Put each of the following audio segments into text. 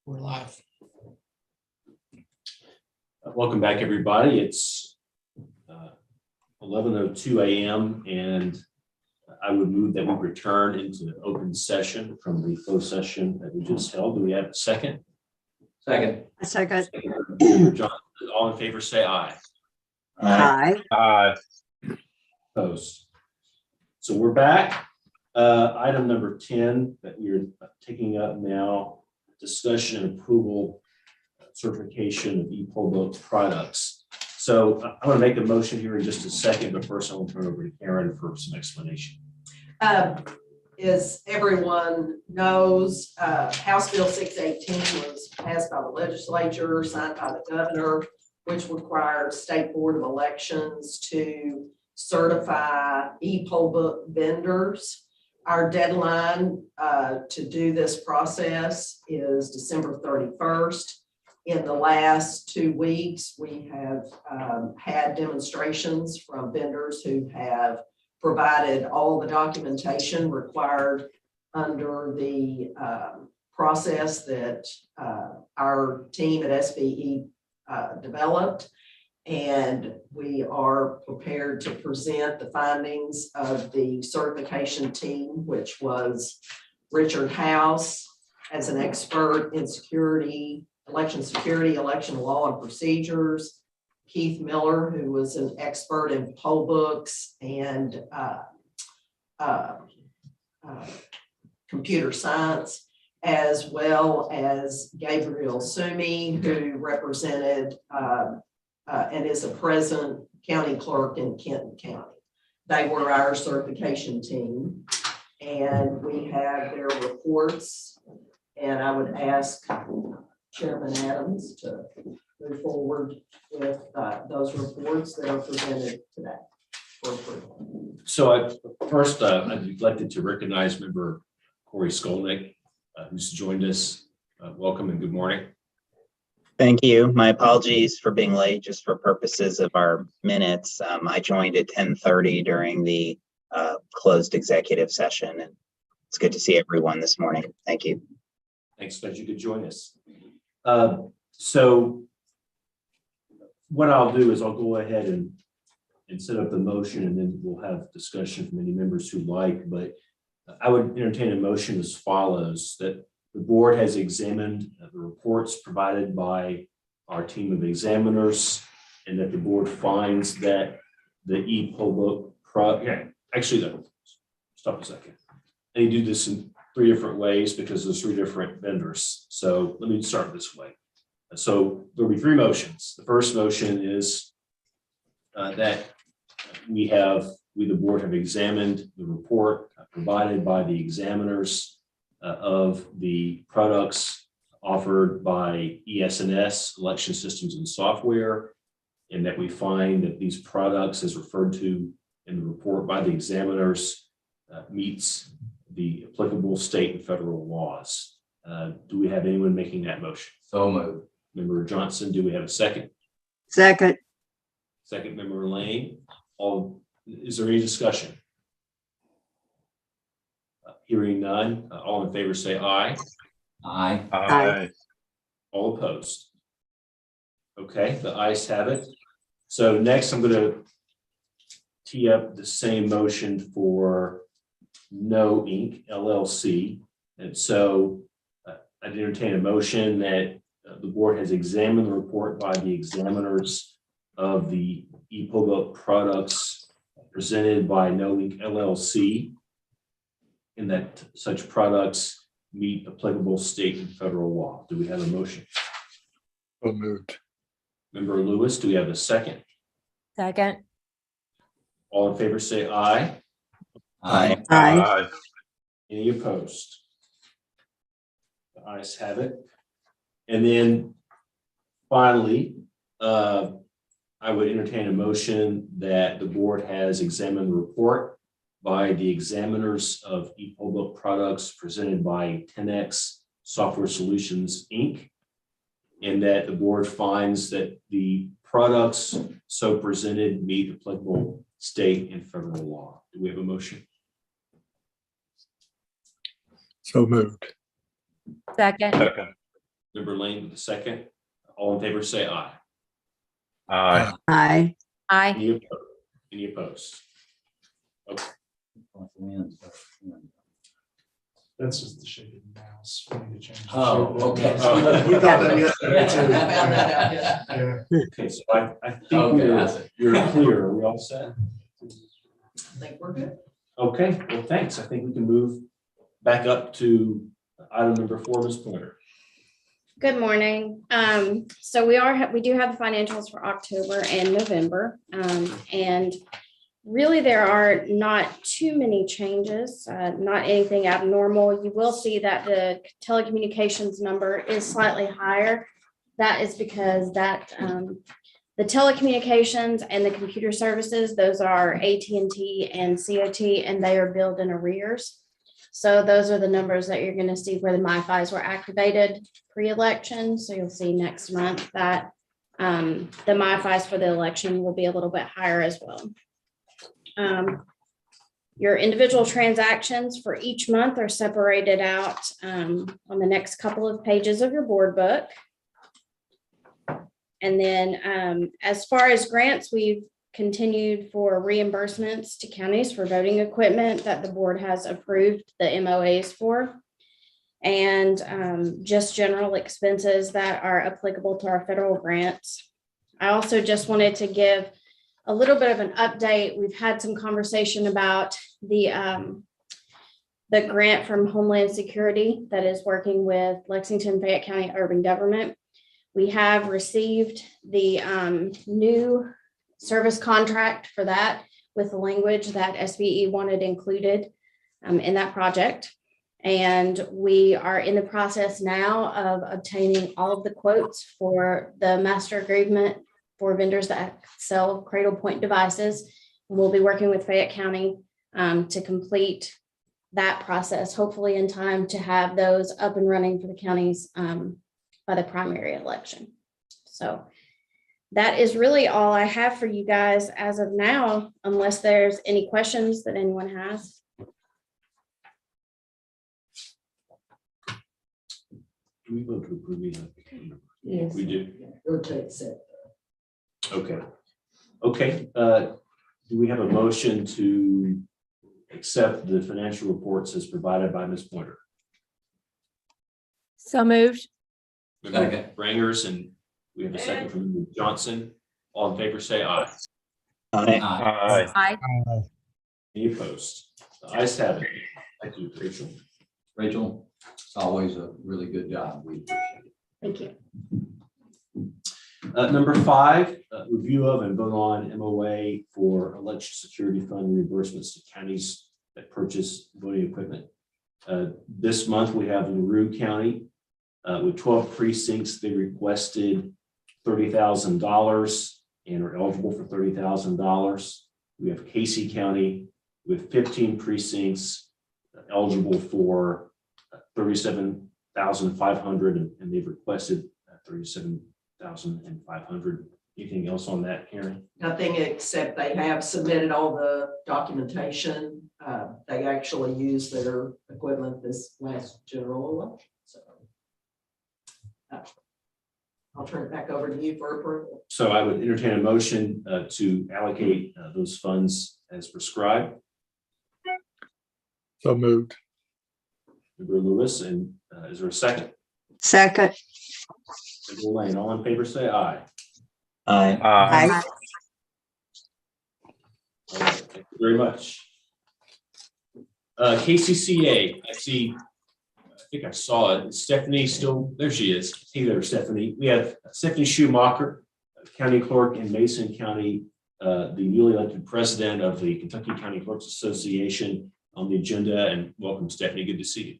We're live. Welcome back, everybody. It's 11:02 a.m. and I would move that we return into the open session from the closed session that we just held. Do we have a second? Second. A second. John, all in favor, say aye. Aye. Aye. Opposed. So we're back. Item number 10 that we're taking up now, discussion and approval certification of ePollBook products. So I want to make a motion here in just a second, but first I will turn over to Karen for some explanation. As everyone knows, House Bill 618 was passed by the legislature, signed by the governor, which required State Board of Elections to certify ePollBook vendors. Our deadline to do this process is December 31st. In the last 2 weeks, we have had demonstrations from vendors who have provided all the documentation required under the process that our team at SBE developed. And we are prepared to present the findings of the certification team, which was Richard House as an expert in election security, election law and procedures, Keith Miller, who was an expert in poll books and computer science, as well as Gabriel Sumi, who represented and is a present county clerk in Kenton County. They were our certification team, and we have their reports. And I would ask Chairman Adams to move forward with those reports that are presented today for approval. So first, I'd be elected to recognize member Corey Skolnick, who's joined us. Welcome and good morning. Thank you. My apologies for being late, just for purposes of our minutes. I joined at 10:30 during the closed executive session, and it's good to see everyone this morning. Thank you. Thanks that you could join us. So what I'll do is I'll go ahead and set up the motion, and then we'll have discussion from any members who like, but I would entertain a motion as follows: that the board has examined the reports provided by our team of examiners, and that the board finds that the ePollBook stop a second. I need to do this in 3 different ways because there's 3 different vendors. So let me start this way. So there'll be 3 motions. The first motion is that we, the board, have examined the report provided by the examiners of the products offered by ES&S, Election Systems and Software, and that we find that these products, as referred to in the report by the examiners, meets the applicable state and federal laws. Do we have anyone making that motion? So moved. Member Johnson, do we have a second? Second. Second, Member Lane. Is there any discussion? Hearing none, all in favor say aye. Aye. Aye. All opposed. Okay, the ayes have it. So next I'm going to tee up the same motion for No Inc. LLC. And so I'd entertain a motion that the board has examined the report by the examiners of the ePollBook products presented by No Inc. LLC, and that such products meet applicable state and federal law. Do we have a motion? So moved. Member Lewis, do we have a second? Second. All in favor say aye. Aye. Aye. Any opposed? The ayes have it. And then finally, I would entertain a motion that the board has examined the report by the examiners of ePollBook products presented by 10X Software Solutions, Inc., and that the board finds that the products so presented meet applicable state and federal law. Do we have a motion? So moved. Second. Member Lane with the second. All in favor, say aye. Aye. Aye. Aye. Any opposed? Any opposed? That's just the shaded mouse. We need to change. the Oh, shape of okay. the mouse. We thought that yesterday I found that out, yeah. too. Yeah. Okay, so I think Okay, I see. you're clear. Are we all set? I think we're good. Okay, well, thanks. I think we can move back up to item number 4, Ms. Pointer. Good morning. So we do have the financials for October and November. And really there are not too many changes, not anything abnormal. You will see that the telecommunications number is slightly higher. That is because the telecommunications and the computer services, those are AT&T and COT, and they are billed in arrears. So those are the numbers that you're going to see where the MiFis were activated pre-election. So you'll see next month that the MiFis for the election will be a little bit higher as well. Your individual transactions for each month are separated out on the next couple of pages of your board book. And then as far as grants, we've continued for reimbursements to counties for voting equipment that the board has approved the MOAs for. And just general expenses that are applicable to our federal grants. I also just wanted to give a little bit of an update. We've had some conversation about the grant from Homeland Security that is working with Lexington, Fayette County Urban Government. We have received the new service contract for that with the language that SBE wanted included in that project. And we are in the process now of obtaining all of the quotes for the master agreement for vendors that sell Cradle Point devices. We'll be working with Fayette County to complete that process, hopefully in time to have those up and running for the counties by the primary election. So that is really all I have for you guys as of now, unless there's any questions that anyone has. Do we vote to approve these? Yes. We do. Or to accept. Okay. Okay. Do we have a motion to accept the financial reports as provided by Ms. Pointer? So moved. Second. Bringers, and we have a second from Ms. Johnson. All in favor, say aye. Aye. Aye. Aye. Any opposed? The ayes have it. Thank you, Rachel. Rachel, it's always a really good job. We appreciate it. Thank you. Number 5, review of and vote on MOA for election security fund reimbursements to counties that purchase voting equipment. This month we have LaRue County with 12 precincts. They requested $30,000 and are eligible for $30,000. We have Casey County with 15 precincts eligible for $37,500, and they've requested $37,500. Anything else on that, Karen? Nothing except they have submitted all the documentation. They actually used their equipment this last general election. So I'll turn it back over to you for approval. So I would entertain a motion to allocate those funds as prescribed. So moved. Member Lewis, and is there a second? Second. Member Lane, all in favor, say aye. Aye. Aye. All right, thank you very much. KCCA, I think I saw it. Is Stephanie still, there she is. Hey there, Stephanie. We have Stephanie Schumacher, County Clerk in Mason County, the newly elected president of the Kentucky County Clerks Association on the agenda. And welcome, Stephanie. Good to see you.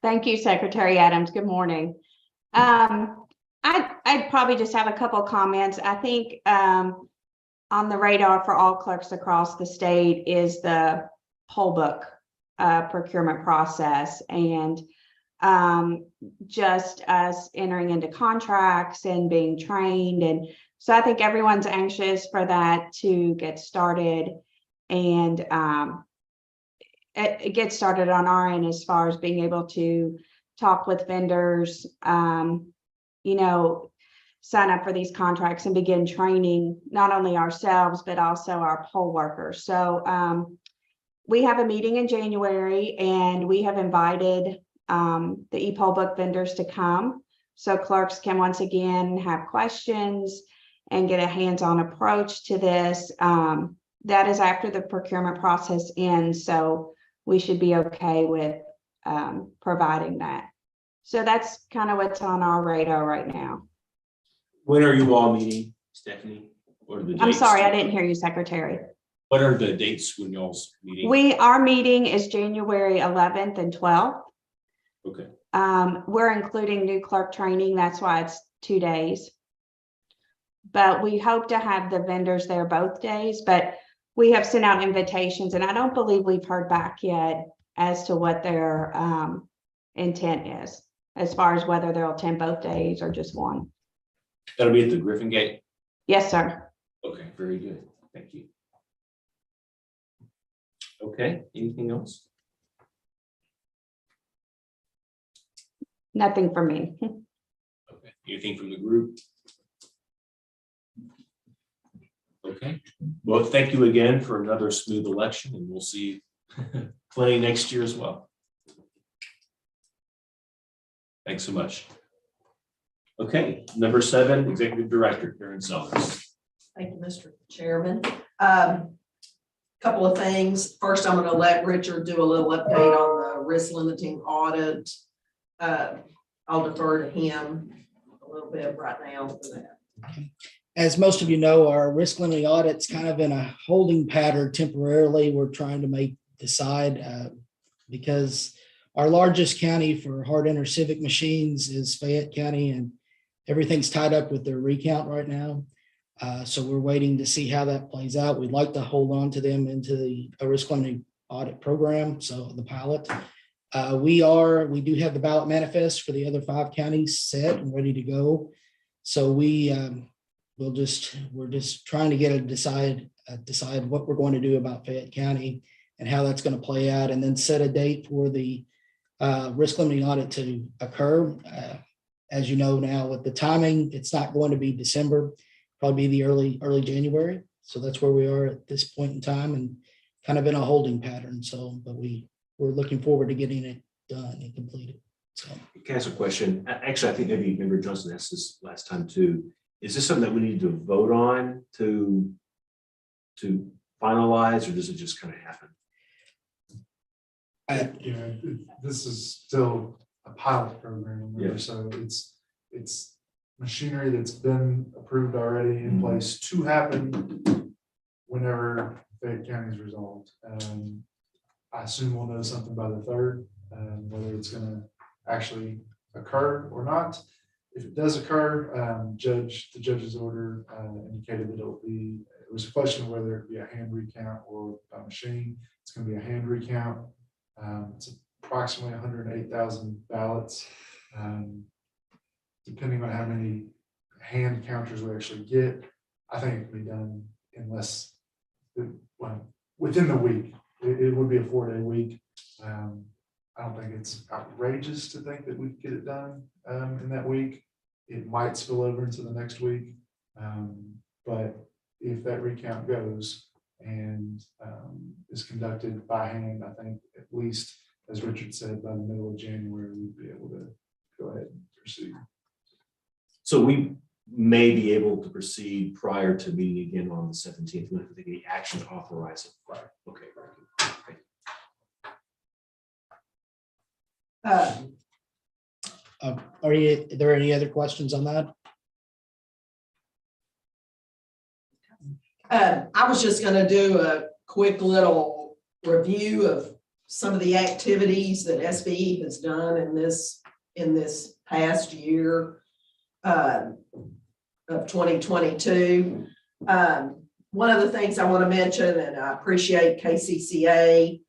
Thank you, Secretary Adams. Good morning. I'd probably just have a couple comments. I think on the radar for all clerks across the state is the poll book procurement process, and just us entering into contracts and being trained. And so I think everyone's anxious for that to get started, and it gets started on our end as far as being able to talk with vendors, you know, sign up for these contracts and begin training not only ourselves, but also our poll workers. So we have a meeting in January and we have invited the e-poll book vendors to come. So clerks can once again have questions and get a hands-on approach to this. That is after the procurement process ends. So we should be okay with providing that. So that's kind of what's on our radar right now. When are you all meeting, Stephanie? What are the dates? I'm sorry, I didn't hear you, Secretary. What are the dates when y'all's meeting? Our meeting is January 11th and 12th. Okay. We're including new clerk training. That's why it's 2 days. But we hope to have the vendors there both days, but we have sent out invitations and I don't believe we've heard back yet as to what their intent is, as far as whether they'll attend both days or just one. That'll be at the Griffin Gate? Yes, sir. Okay, very good. Thank you. Okay, anything else? Nothing for me. Okay, anything from the group? Okay, well, thank you again for another smooth election and we'll see plenty next year as well. Thanks so much. Okay, number 7, Executive Director Karen Sellers. Thank you, Mr. Chairman. Couple of things. First, I'm going to let Richard do a little update on the risk limiting audit. I'll defer to him a little bit right now for that. As most of you know, our risk limiting audit's kind of in a holding pattern temporarily. We're trying to decide because our largest county for hard enter civic machines is Fayette County, and everything's tied up with their recount right now. So we're waiting to see how that plays out. We'd like to hold on to them into the risk limiting audit program, so the pilot. We do have the ballot manifest for the other 5 counties set and ready to go. So we're just trying to get decide what we're going to do about Fayette County and how that's going to play out, and then set a date for the risk limiting audit to occur. As you know now, with the timing, it's not going to be December, probably be the early January. So that's where we are at this point in time, and kind of in a holding pattern. So, but we're looking forward to getting it done and completed. So, Can I ask a question? Actually, I think maybe Member Johnson asked this last time too. Is this something that we need to vote on to finalize, or does it just kind of happen? This is still a pilot program, Yeah. so it's machinery that's been approved already in place to happen whenever Fayette County is resolved. I assume we'll know something by the 3rd, whether it's going to actually occur or not. If it does occur, the judge's order indicated that it was a question of whether it be a hand recount or a machine. It's going to be a hand recount. It's approximately 108,000 ballots. Depending on how many hand counters we actually get, I think it can be done within the week. It would be a 4-day week. I don't think it's outrageous to think that we could get it done in that week. It might spill over into the next week. But if that recount goes and is conducted by hand, I think at least, as Richard said, by the middle of January, we'd be able to go ahead and proceed. So we may be able to proceed prior to meeting again on the 17th. Not to take any action to authorize it prior. Okay, very good. Okay. are there any other questions on that? I was just going to do a quick little review of some of the activities that SBE has done in this past year of 2022. One of the things I want to mention, and I appreciate KCCA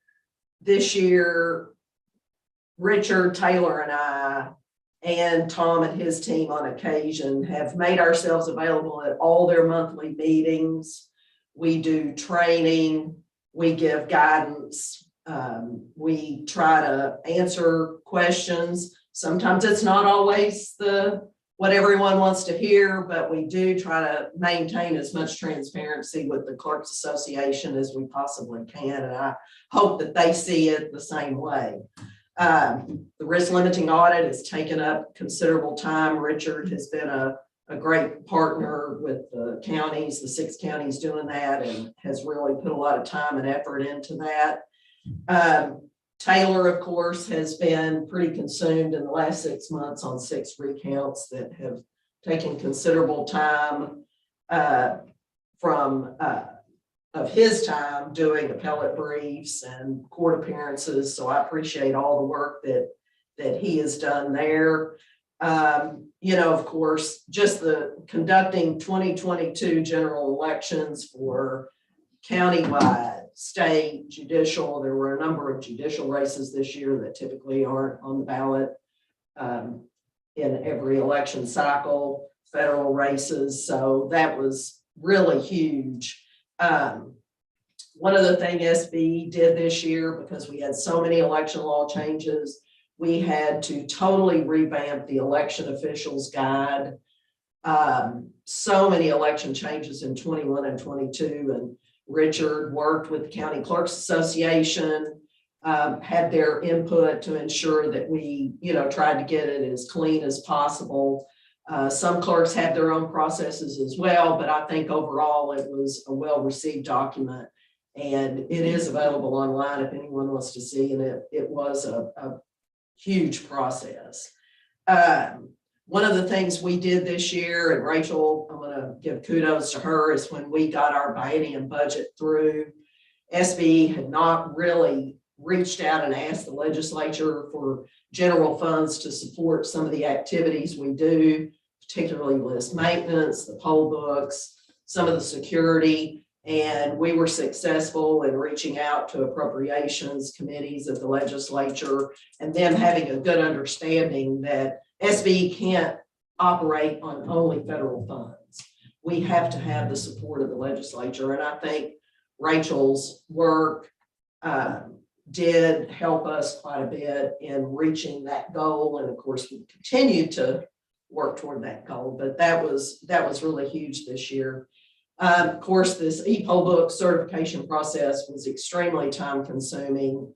this year, Richard, Taylor, and I, and Tom and his team on occasion have made ourselves available at all their monthly meetings. We do training, we give guidance, we try to answer questions. Sometimes it's not always what everyone wants to hear, but we do try to maintain as much transparency with the Clerks Association as we possibly can, and I hope that they see it the same way. The risk limiting audit has taken up considerable time. Richard has been a great partner with the counties, the 6 counties doing that, and has really put a lot of time and effort into that. Taylor, of course, has been pretty consumed in the last 6 months on 6 recounts that have taken considerable time of his time doing appellate briefs and court appearances. So I appreciate all the work that he has done there. Of course, just the conducting 2022 general elections for countywide, state, judicial. There were a number of judicial races this year that typically aren't on the ballot in every election cycle, federal races. So that was really huge. One of the things SBE did this year, because we had so many election law changes, we had to totally revamp the election officials guide. So many election changes in 21 and 22, and Richard worked with the County Clerks Association, had their input to ensure that we, tried to get it as clean as possible. Some clerks have their own processes as well, but I think overall it was a well-received document, and it is available online if anyone wants to see, and it was a huge process. One of the things we did this year, and Rachel, I'm going to give kudos to her, is when we got our biennium budget through, SBE had not really reached out and asked the legislature for general funds to support some of the activities we do, particularly list maintenance, the poll books, some of the security. And we were successful in reaching out to appropriations committees of the legislature and them having a good understanding that SBE can't operate on only federal funds. We have to have the support of the legislature. And I think Rachel's work did help us quite a bit in reaching that goal. And of course, we continue to work toward that goal, but that was really huge this year. Of course, this e-poll book certification process was extremely time consuming,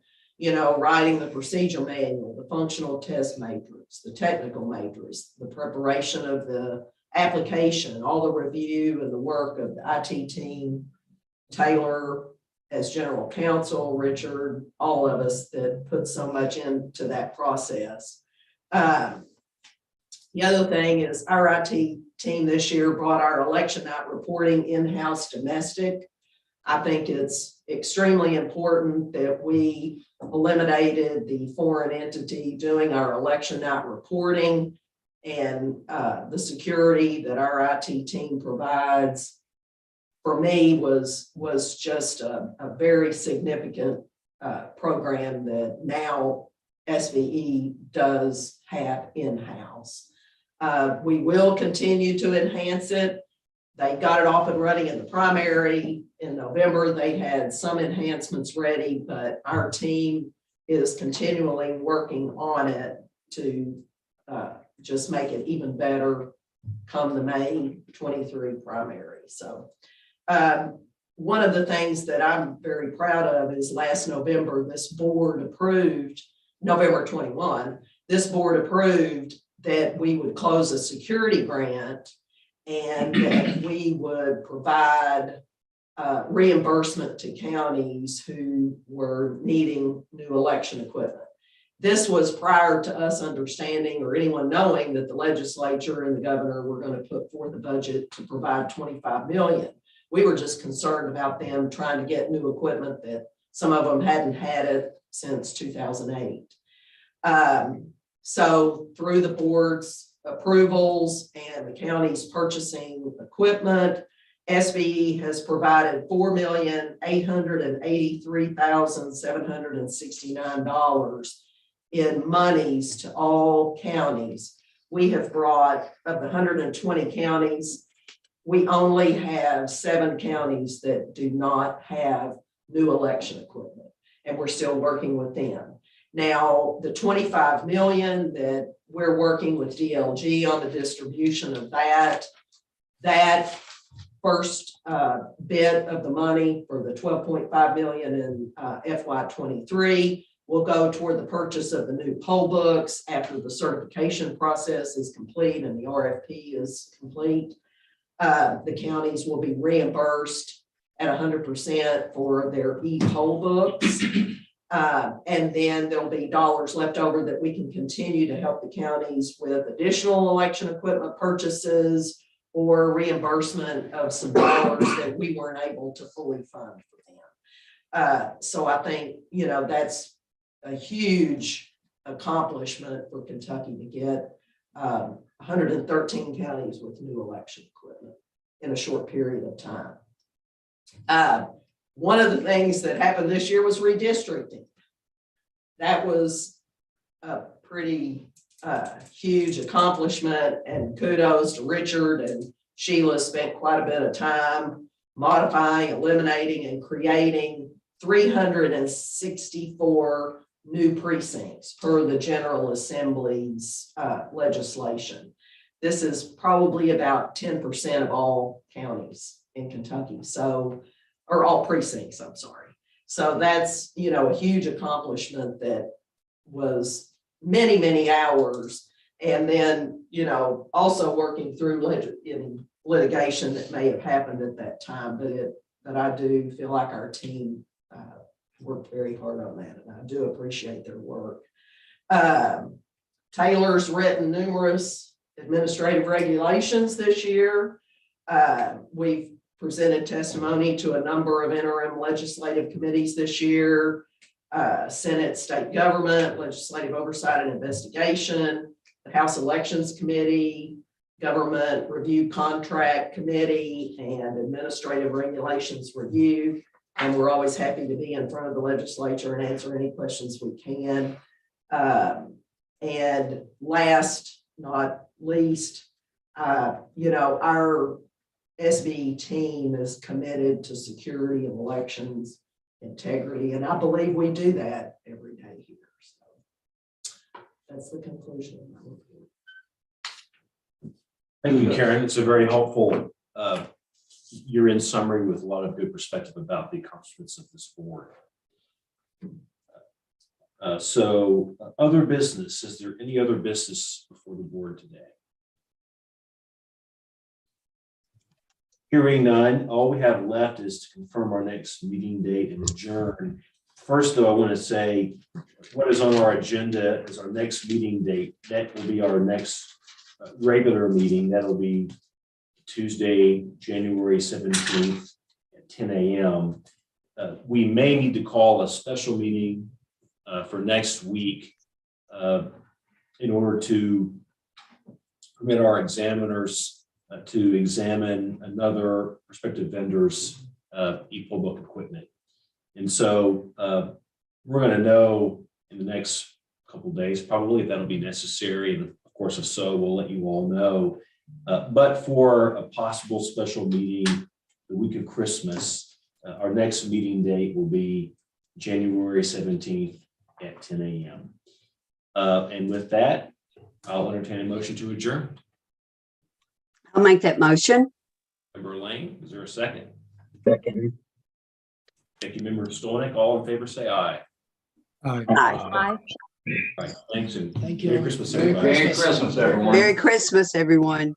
writing the procedure manual, the functional test matrix, the technical matrix, the preparation of the application, all the review and the work of the IT team, Taylor as general counsel, Richard, all of us that put so much into that process. The other thing is our IT team this year brought our election night reporting in-house domestic. I think it's extremely important that we eliminated the foreign entity doing our election night reporting, and the security that our IT team provides, for me, was just a very significant program that now SBE does have in-house. We will continue to enhance it. They got it off and running in the primary in November. They had some enhancements ready, but our team is continually working on it to just make it even better come the May 23 primary. So one of the things that I'm very proud of is last November, this board approved, November 21, this board approved that we would close a security grant and that we would provide reimbursement to counties who were needing new election equipment. This was prior to us understanding or anyone knowing that the legislature and the governor were going to put forth a budget to provide $25 million. We were just concerned about them trying to get new equipment that some of them hadn't had it since 2008. So through the board's approvals and the county's purchasing equipment, SBE has provided $4,883,769 in monies to all counties. We have brought, of the 120 counties, we only have 7 counties that do not have new election equipment, and we're still working with them. Now, the 25 million that we're working with DLG on the distribution of that first bit of the money for the 12.5 million in FY 23 will go toward the purchase of the new poll books after the certification process is complete and the RFP is complete. The counties will be reimbursed at 100% for their e-poll books. And then there'll be dollars left over that we can continue to help the counties with additional election equipment purchases or reimbursement of some dollars that we weren't able to fully fund for them. So I think, that's a huge accomplishment for Kentucky to get 113 counties with new election equipment in a short period of time. One of the things that happened this year was redistricting. That was a pretty huge accomplishment, and kudos to Richard and Sheila. Spent quite a bit of time modifying, eliminating, and creating 364 new precincts per the General Assembly's legislation. This is probably about 10% of all counties in Kentucky, or all precincts, I'm sorry. So that's, a huge accomplishment that was many, many hours. And then, also working through litigation that may have happened at that time, but I do feel like our team worked very hard on that, and I do appreciate their work. Taylor's written numerous administrative regulations this year. We've presented testimony to a number of interim legislative committees this year. Senate, state government, legislative oversight and investigation, the House Elections Committee, Government Review Contract Committee, and Administrative Regulations Review. And we're always happy to be in front of the legislature and answer any questions we can. And last, not least, our SBE team is committed to security and elections integrity, and I believe we do that every day here. So that's the conclusion of my report. Thank you, Karen. It's a very helpful year-end summary with a lot of good perspective about the accomplishments of this board. So other business, is there any other business before the board today? Hearing none, all we have left is to confirm our next meeting date and adjourn. First, though, I want to say what is on our agenda is our next meeting date. That will be our next regular meeting. That'll be Tuesday, January 17th at 10 a.m. We may need to call a special meeting for next week in order to permit our examiners to examine another prospective vendor's e-poll book equipment. And so we're going to know in the next couple of days, probably, if that'll be necessary. And of course, if so, we'll let you all know. But for a possible special meeting the week of Christmas, our next meeting date will be January 17th at 10 a.m. And with that, I'll entertain a motion to adjourn. I'll make that motion. Member Lane, is there a second? Second. Thank you, Member Stolnick. All in favor, say aye. Aye. Aye. All right, thanks, and Thank you. Merry Christmas, Merry everybody. Merry Christmas, everyone. Merry Christmas, everyone.